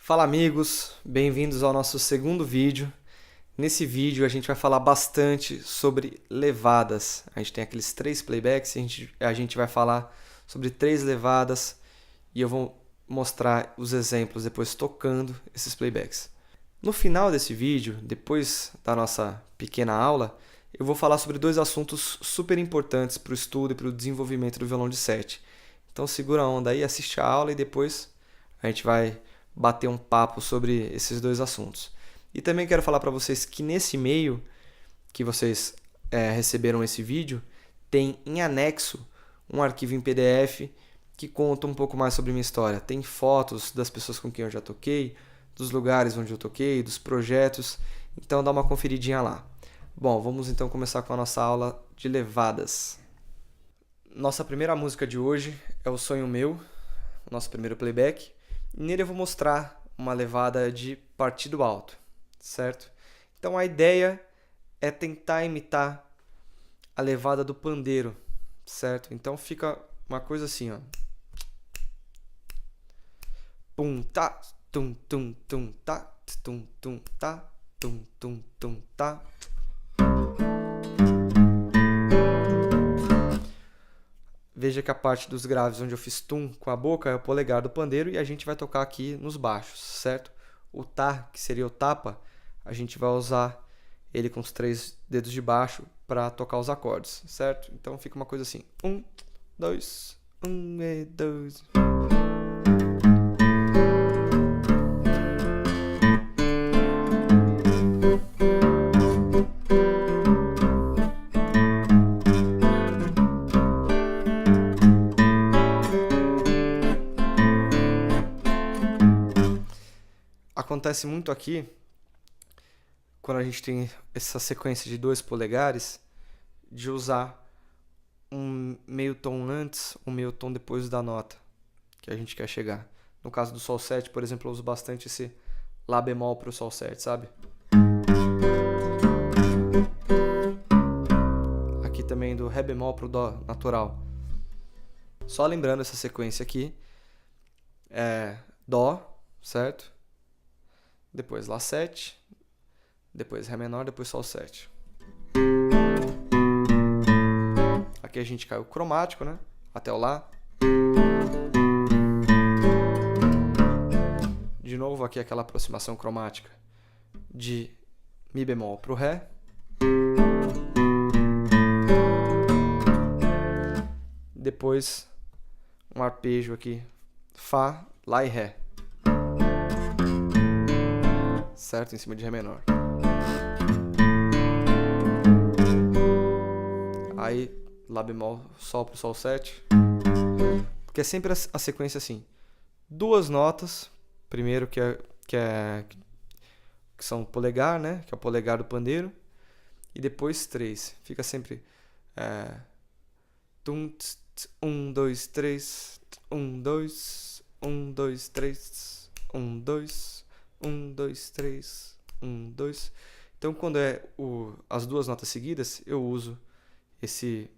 Fala amigos, bem-vindos ao nosso segundo vídeo. Nesse vídeo a gente vai falar bastante sobre levadas. A gente tem aqueles 3 playbacks e a gente vai falar sobre 3 levadas e eu vou mostrar os exemplos depois tocando esses playbacks. No final desse vídeo, depois da nossa pequena aula, eu vou falar sobre 2 assuntos super importantes para o estudo e para o desenvolvimento do violão de 7. Então segura a onda aí, assiste a aula e depois a gente vai bater um papo sobre esses 2 assuntos. E também quero falar para vocês que nesse e-mail que vocês receberam esse vídeo, tem em anexo um arquivo em PDF que conta um pouco mais sobre minha história. Tem fotos das pessoas com quem eu já toquei, dos lugares onde eu toquei, dos projetos, então dá uma conferidinha lá. Bom, vamos então começar com a nossa aula de levadas. Nossa primeira música de hoje é O Sonho Meu, nosso primeiro playback. Nele eu vou mostrar uma levada de partido alto, certo? Então a ideia é tentar imitar a levada do pandeiro, certo? Então fica uma coisa assim, ó. Pum tá, tum tum tum tá, tum tum tá, tum tum tum tá. Veja que a parte dos graves onde eu fiz tum com a boca é o polegar do pandeiro e a gente vai tocar aqui nos baixos, certo? O tá, que seria o tapa, a gente vai usar ele com os 3 dedos de baixo para tocar os acordes, certo? Então fica uma coisa assim: 1, 2, 1 e 2. Acontece muito aqui, quando a gente tem essa sequência de 2 polegares, de usar um meio tom antes, um meio tom depois da nota que a gente quer chegar. No caso do Sol 7, por exemplo, eu uso bastante esse Lá bemol para o Sol 7, sabe? Aqui também do Ré bemol para o Dó natural. Só lembrando, essa sequência aqui é Dó, certo? Depois Lá 7, depois Ré menor, depois Sol 7. Aqui a gente caiu cromático, né? Até o Lá. De novo aqui aquela aproximação cromática de Mi bemol para o Ré. Depois um arpejo aqui, Fá, Lá e Ré. Certo? Em cima de Ré menor. Aí, Lá bemol, Sol pro Sol 7. Porque é sempre a sequência assim. 2 notas. Primeiro que são polegar, né? Que é o polegar do pandeiro. E depois 3. Fica sempre... 1, 2, 3. 1, 2. 1, 2, 3. 1, 2. 1, 2, 3, 1, 2. Então, quando é as 2 notas seguidas, eu uso esse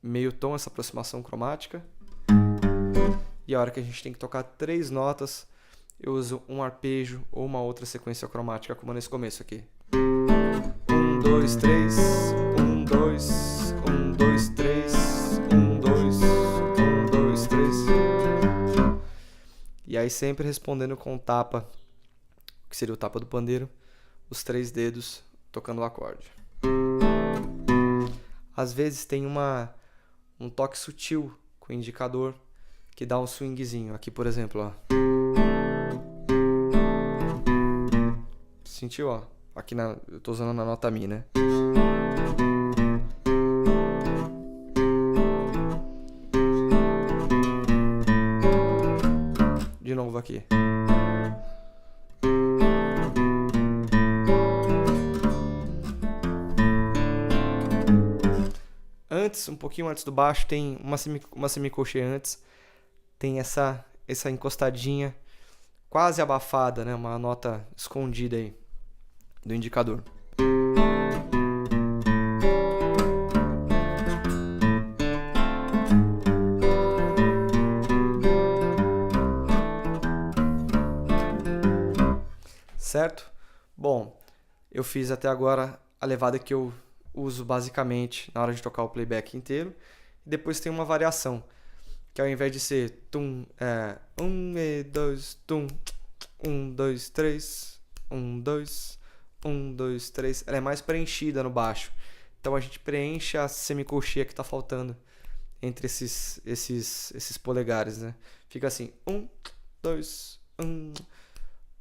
meio tom, essa aproximação cromática. E a hora que a gente tem que tocar 3 notas, eu uso um arpejo ou uma outra sequência cromática, como nesse começo aqui. 1, 2, 3, 1, 2, 1, 2, 3, 1, 2, 1, 2, 3. E aí sempre respondendo com o tapa, que seria o tapa do pandeiro, os 3 dedos tocando o acorde. Às vezes tem um toque sutil com o indicador que dá um swingzinho. Aqui, por exemplo, ó. Sentiu, ó? Aqui eu tô usando na nota Mi, né? De novo aqui. Antes, um pouquinho antes do baixo, tem uma semicolcheia antes. Tem essa encostadinha quase abafada, né? Uma nota escondida aí do indicador. certo? Bom, eu fiz até agora a levada que eu uso basicamente na hora de tocar o playback inteiro. Depois tem uma variação, que ao invés de ser tum, é 1 e 2, tum, 1, 2, 3, 1, 2, 1, 2, 3. Ela é mais preenchida no baixo. Então a gente preenche a semicolcheia que está faltando entre esses polegares, né? Fica assim, 1, 2, 1,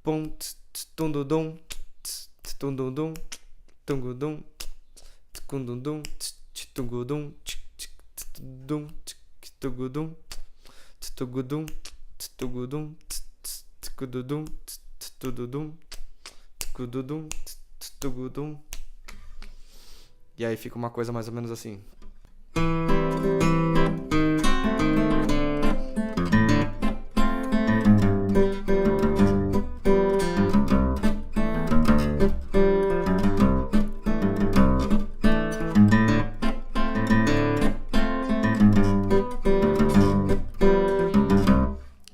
pum, tundudum, tundudum, tungudum, tungudum, tungudum, tungudum, tungudum, tungudum, tungudum, tungudum, tungudum, tungudum, tungudum. E aí fica uma coisa mais ou menos assim.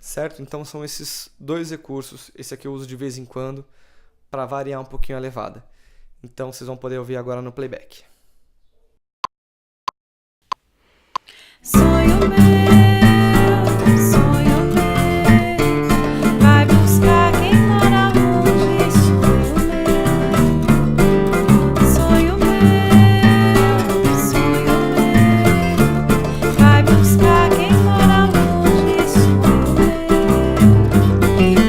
Certo? Então são esses dois recursos. Esse aqui eu uso de vez em quando para variar um pouquinho a levada. Então vocês vão poder ouvir agora no playback. Sonho meu, vai buscar quem mora longe. Sonho meu, vai buscar quem mora longe. Sonho meu,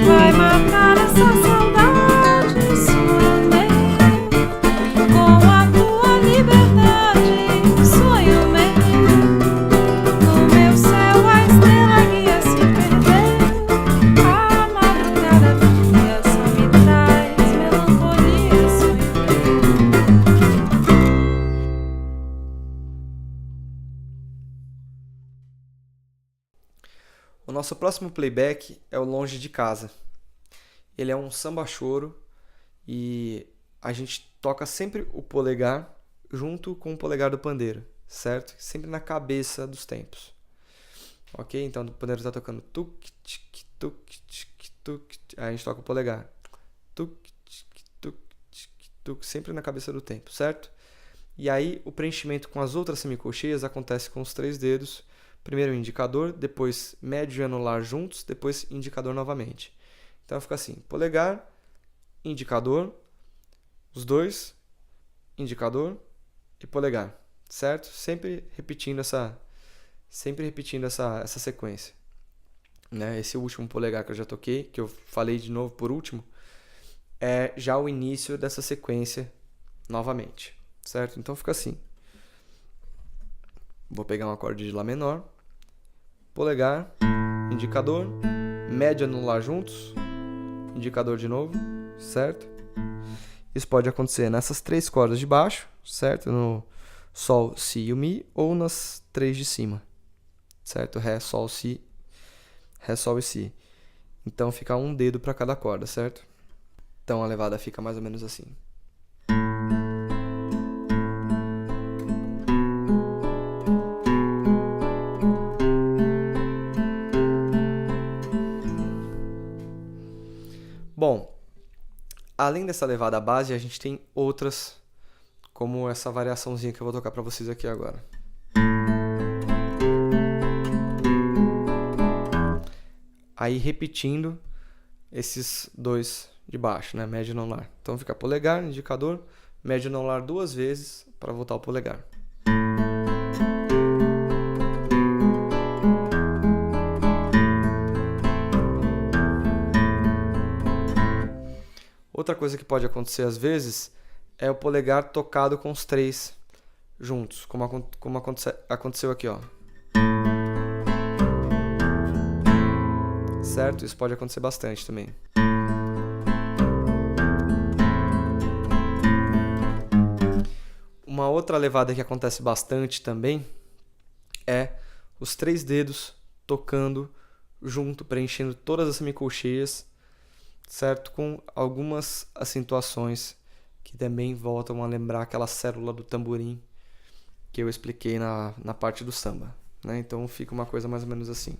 vai matar essa saudade. Sonho meu, com a tua liberdade. Sonho meu. O nosso próximo playback é o Longe de Casa. Ele é um samba choro e a gente toca sempre o polegar junto com o polegar do pandeiro, certo? Sempre na cabeça dos tempos. Ok? Então o pandeiro está tocando tuk, tic, tuk, tic, tuk, aí a gente toca o polegar. Tuk, tic, tuk, tic, tuk, sempre na cabeça do tempo, certo? E aí o preenchimento com as outras semicolcheias acontece com os 3 dedos. Primeiro o indicador, depois médio e anular juntos, depois indicador novamente. Então fica assim, polegar, indicador, os dois, indicador e polegar, certo? Sempre repetindo essa sequência. Né? Esse último polegar que eu já toquei, que eu falei de novo por último, é já o início dessa sequência novamente, certo? Então fica assim. Vou pegar um acorde de Lá menor, polegar, indicador, médio anular juntos, indicador de novo, certo? Isso pode acontecer nessas 3 cordas de baixo, certo? No Sol, Si e o Mi, ou nas 3 de cima, certo? Ré, Sol, Si, Ré, Sol e Si. Então fica um dedo para cada corda, certo? Então a levada fica mais ou menos assim. Bom, além dessa levada base, a gente tem outras, como essa variaçãozinha que eu vou tocar para vocês aqui agora. Aí repetindo esses dois de baixo, né? Médio e anular. Então fica polegar, indicador, médio e anular 2 vezes para voltar ao polegar. Outra coisa que pode acontecer às vezes é o polegar tocado com os 3 juntos, como aconteceu aqui, ó. Certo? Isso pode acontecer bastante também. Uma outra levada que acontece bastante também é os 3 dedos tocando junto, preenchendo todas as semicolcheias, certo? Com algumas acentuações que também voltam a lembrar aquela célula do tamborim que eu expliquei na parte do samba, né? Então fica uma coisa mais ou menos assim.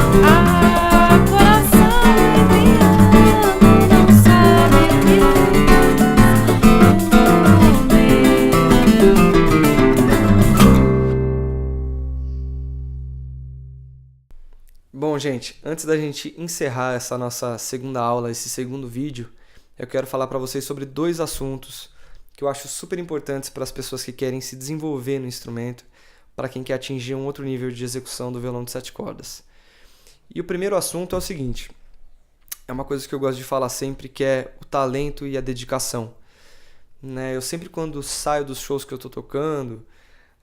gente, antes da gente encerrar essa nossa segunda aula, esse segundo vídeo, eu quero falar para vocês sobre dois assuntos que eu acho super importantes para as pessoas que querem se desenvolver no instrumento, para quem quer atingir um outro nível de execução do violão de 7 cordas. E o primeiro assunto é o seguinte, é uma coisa que eu gosto de falar sempre, que é o talento e a dedicação. Né? Eu sempre, quando saio dos shows que eu estou tocando,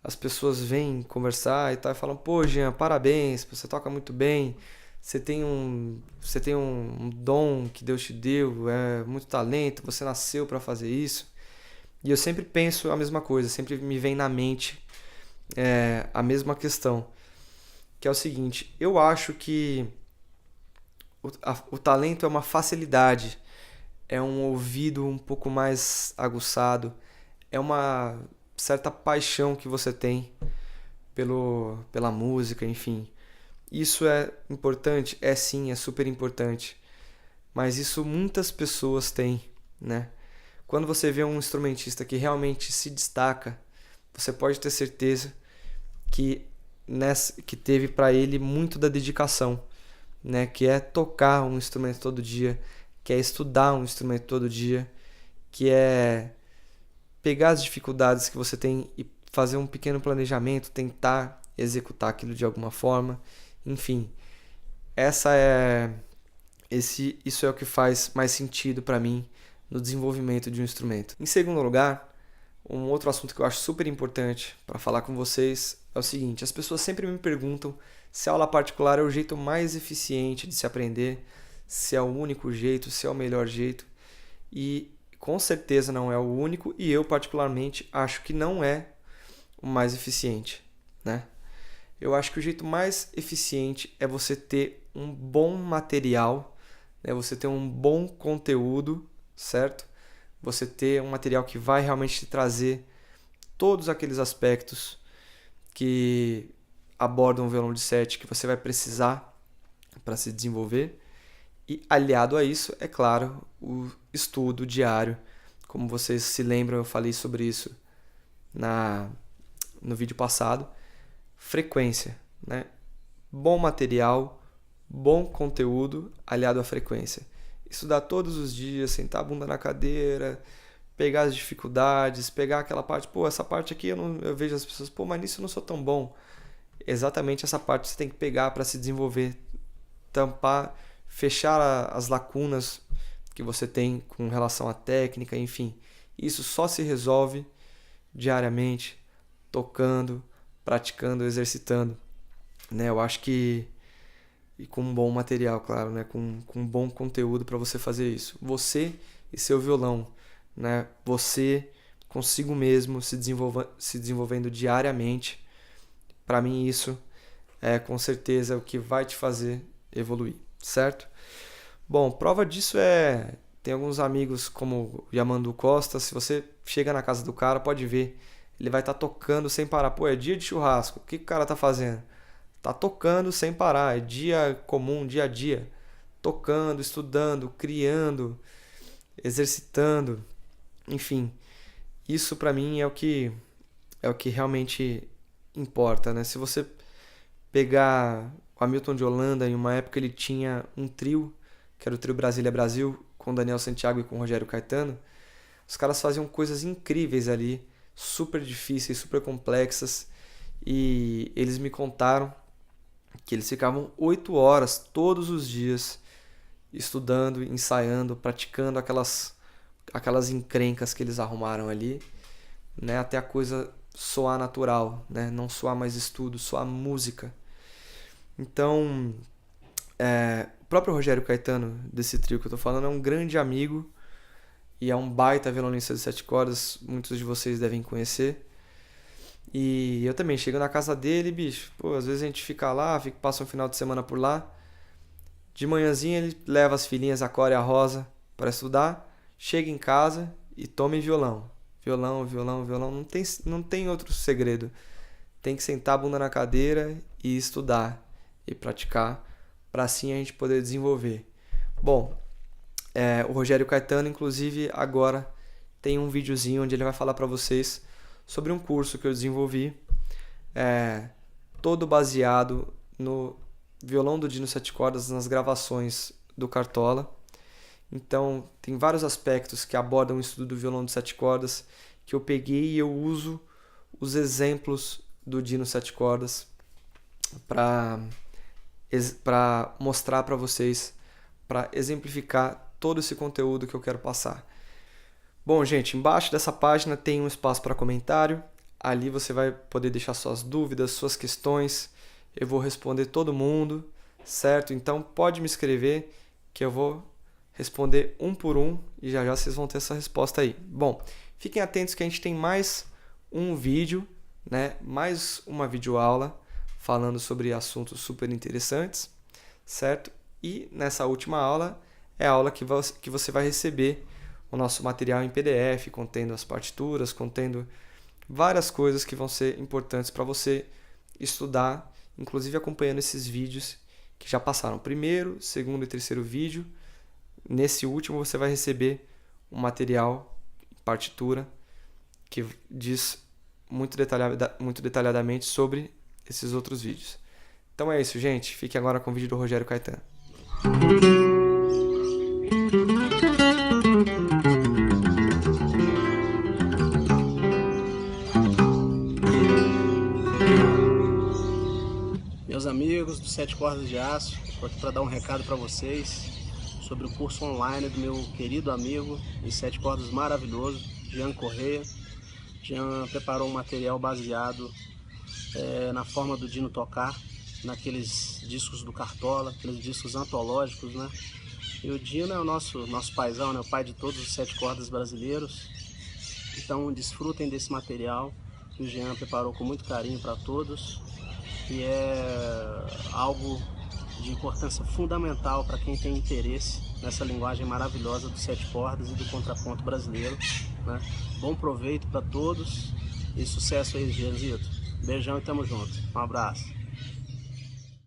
as pessoas vêm conversar e tal, e falam: pô, Jean, parabéns, você toca muito bem, você tem um dom que Deus te deu, é muito talento, você nasceu para fazer isso. E eu sempre penso a mesma coisa, sempre me vem na mente a mesma questão, que é o seguinte: eu acho que o talento é uma facilidade, é um ouvido um pouco mais aguçado, é uma certa paixão que você tem pela música, enfim. Isso é importante? É sim, é super importante. Mas isso muitas pessoas têm, né? Quando você vê um instrumentista que realmente se destaca, você pode ter certeza que teve para ele muito da dedicação, né? Que é tocar um instrumento todo dia, que é estudar um instrumento todo dia, que é pegar as dificuldades que você tem e fazer um pequeno planejamento, tentar executar aquilo de alguma forma. Enfim, isso é o que faz mais sentido para mim no desenvolvimento de um instrumento. Em segundo lugar, um outro assunto que eu acho super importante para falar com vocês é o seguinte: as pessoas sempre me perguntam se a aula particular é o jeito mais eficiente de se aprender, se é o único jeito, se é o melhor jeito. E com certeza não é o único, e eu particularmente acho que não é o mais eficiente, né? Eu acho que o jeito mais eficiente é você ter um bom material, né? Você ter um bom conteúdo, certo? Você ter um material que vai realmente te trazer todos aqueles aspectos que abordam o violão de 7 que você vai precisar para se desenvolver. E aliado a isso, é claro, o estudo diário. Como vocês se lembram, eu falei sobre isso no vídeo passado. Frequência, né? Bom material, bom conteúdo aliado à frequência. Estudar todos os dias, sentar a bunda na cadeira, pegar as dificuldades, pegar aquela parte, pô, essa parte aqui eu vejo as pessoas, pô, mas nisso eu não sou tão bom. Exatamente essa parte você tem que pegar para se desenvolver, tampar, fechar as lacunas que você tem com relação à técnica, enfim. Isso só se resolve diariamente, tocando, praticando, exercitando, né? Eu acho que e com um bom material, claro, né? Com um bom conteúdo para você fazer isso. Você e seu violão, né? Você consigo mesmo se desenvolvendo diariamente. Para mim isso é com certeza o que vai te fazer evoluir, certo? Bom, prova disso tem alguns amigos como o Yamandu Costa. Se você chega na casa do cara, pode ver, ele vai estar tocando sem parar. Pô, é dia de churrasco, o que o cara tá fazendo? Tá tocando sem parar, é dia comum, dia a dia, tocando, estudando, criando, exercitando, enfim. Isso para mim é o que realmente importa, né? Se você pegar o Hamilton de Holanda, em uma época ele tinha um trio, que era o trio Brasília Brasil, com Daniel Santiago e com Rogério Caetano. Os caras faziam coisas incríveis ali, super difíceis, super complexas, e eles me contaram que eles ficavam 8 horas todos os dias estudando, ensaiando, praticando aquelas encrencas que eles arrumaram ali, né? Até a coisa soar natural, né? Não soar mais estudo, soar música. Então, o próprio Rogério Caetano, desse trio que eu tô falando, é um grande amigo e é um baita violonista de 7 cordas, muitos de vocês devem conhecer. E eu também chego na casa dele, bicho, pô, às vezes a gente fica lá, passa um final de semana por lá. De manhãzinha ele leva as filhinhas, a Cora e a Rosa, para estudar, chega em casa e tome violão. Violão, violão, violão, não tem outro segredo. Tem que sentar a bunda na cadeira e estudar e praticar, para assim a gente poder desenvolver. Bom, o Rogério Caetano, inclusive, agora tem um videozinho onde ele vai falar para vocês sobre um curso que eu desenvolvi, todo baseado violão do Dino 7 cordas nas gravações do Cartola. Então, tem vários aspectos que abordam o estudo do violão de 7 cordas que eu peguei e eu uso os exemplos do Dino 7 cordas para mostrar para vocês, para exemplificar todo esse conteúdo que eu quero passar. Bom, gente, embaixo dessa página tem um espaço para comentário. Ali você vai poder deixar suas dúvidas, suas questões. Eu vou responder todo mundo, certo? Então pode me escrever que eu vou responder um por um e já já vocês vão ter essa resposta aí. Bom, fiquem atentos que a gente tem mais um vídeo, né? Mais uma videoaula falando sobre assuntos super interessantes, certo? E nessa última aula é a aula que você vai receber o nosso material em PDF, contendo as partituras, contendo várias coisas que vão ser importantes para você estudar, inclusive acompanhando esses vídeos que já passaram. Primeiro, segundo e terceiro vídeo. Nesse último você vai receber um material, partitura, que diz muito detalhadamente sobre esses outros vídeos. Então é isso, gente. Fique agora com o vídeo do Rogério Caetano. Meus amigos do 7 cordas de aço, estou aqui para dar um recado para vocês sobre o curso online do meu querido amigo em 7 cordas maravilhoso, Jean Correia. Jean preparou um material baseado na forma do Dino tocar, naqueles discos do Cartola, aqueles discos antológicos, né? E o Dino é o nosso paizão, né? O pai de todos os 7 cordas brasileiros. Então desfrutem desse material que o Jean preparou com muito carinho para todos. E é algo de importância fundamental para quem tem interesse nessa linguagem maravilhosa do 7 cordas e do contraponto brasileiro, né? Bom proveito para todos e sucesso aí, Gianzito. Beijão e tamo junto. Um abraço.